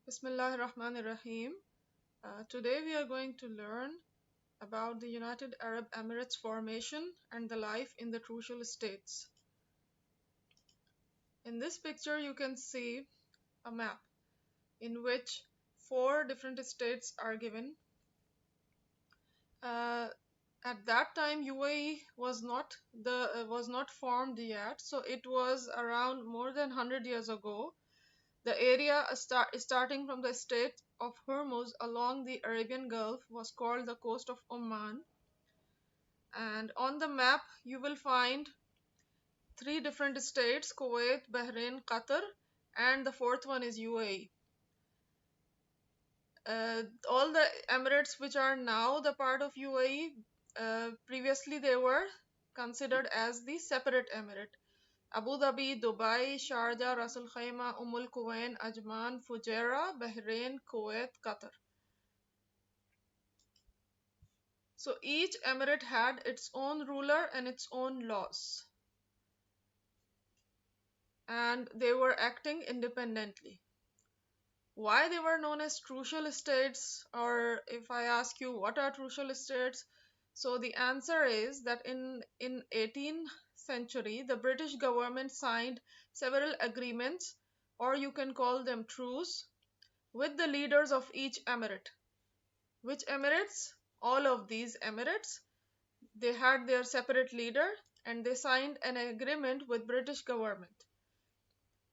Bismillahir Rahmanir Rahim. Today we are going to learn about the United Arab Emirates formation and the life in the Trucial States. In this picture you can see a map in which four different states are given. Uh, at that time UAE was not formed yet, so it was around more than 100 years ago. The area starting from the Strait of Hormuz along the Arabian Gulf was called the coast of Oman. And on the map, you will find three different states: Kuwait, Bahrain, Qatar, and the fourth one is UAE. All the emirates which are now the part of UAE, previously they were considered as the separate emirate. Abu Dhabi, Dubai, Sharjah, Ras Al Khaimah, Al Quwain, Ajman, Fujairah, Bahrain, Kuwait, Qatar. So each emirate had its own ruler and its own laws, and they were acting independently. Why they were known as Trucial States, or if I ask you what are Trucial States, so the answer is that in 18th century the British government signed several agreements, or you can call them truce, with the leaders of each emirate. Which emirates? All of these emirates. They had their separate leader and they signed an agreement with British government.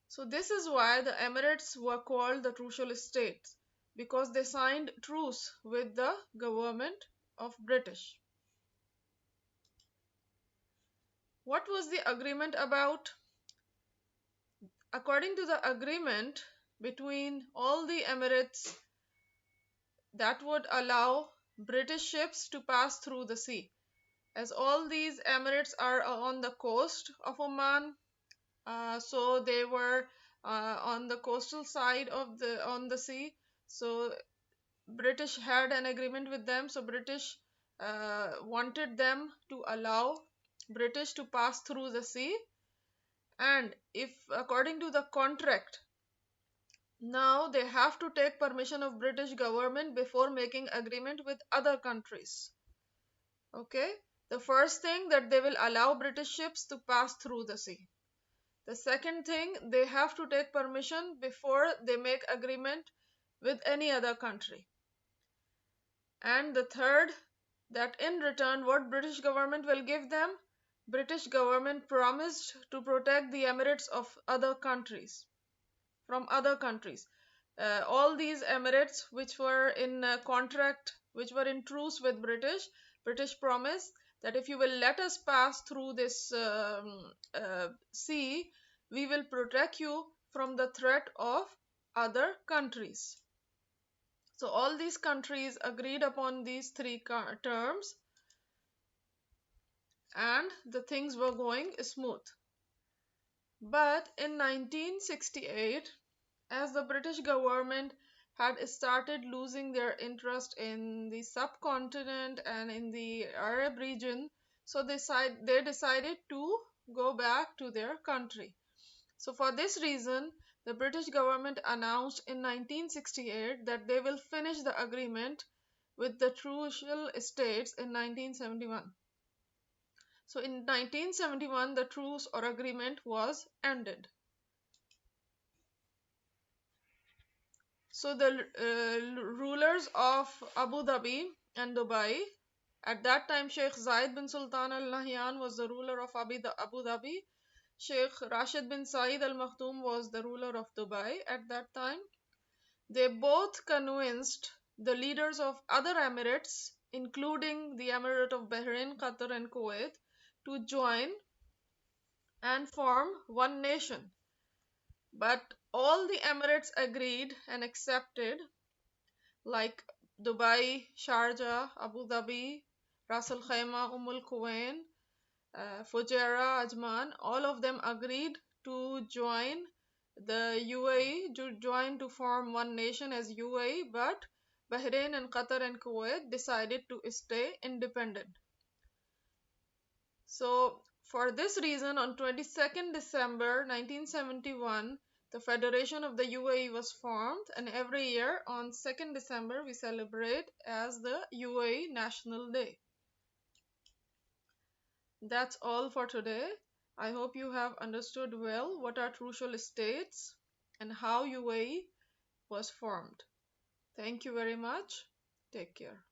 So this is why the emirates were called the Trucial States, because they signed truce with the government of British. What was the agreement about? According to the agreement between all the emirates, that would allow British ships to pass through the sea. As all these emirates are on the coast of Oman, so they were on the coastal side of the sea. So British had an agreement with them. So British wanted them to allow British to pass through the sea, and if according to the contract, now they have to take permission of British government before making agreement with other countries. Okay, the first thing that they will allow British ships to pass through the sea. The second thing, they have to take permission before they make agreement with any other country. And the third, that in return what British government will give them, British government promised to protect the emirates of other countries, from other countries. All these emirates which were in contract, which were in truce with British promised that if you will let us pass through this sea, we will protect you from the threat of other countries. So all these countries agreed upon these three terms, and the things were going smooth. But in 1968, as the British government had started losing their interest in the subcontinent and in the Arab region, so they decided to go back to their country. So for this reason, the British government announced in 1968 that they will finish the agreement with the Trucial States in 1971. So in 1971, the truce or agreement was ended. So the rulers of Abu Dhabi and Dubai, at that time Sheikh Zayed bin Sultan Al Nahyan was the ruler of Abu Dhabi. Sheikh Rashid bin Saeed Al Makhtoom was the ruler of Dubai at that time. They both convinced the leaders of other emirates, including the Emirate of Bahrain, Qatar, and Kuwait, to join and form one nation. But all the emirates agreed and accepted, like Dubai, Sharjah, Abu Dhabi, Ras Al Khaimah, Al Quwain, Fujairah, Ajman, all of them agreed to join the UAE, to join to form one nation as UAE, but Bahrain and Qatar and Kuwait decided to stay independent. So for this reason, on 22nd December 1971, The Federation of the UAE was formed, and every year on 2nd December we celebrate as the UAE National Day. That's all for today. I hope you have understood well what are Trucial States and how UAE was formed. Thank you very much. Take care.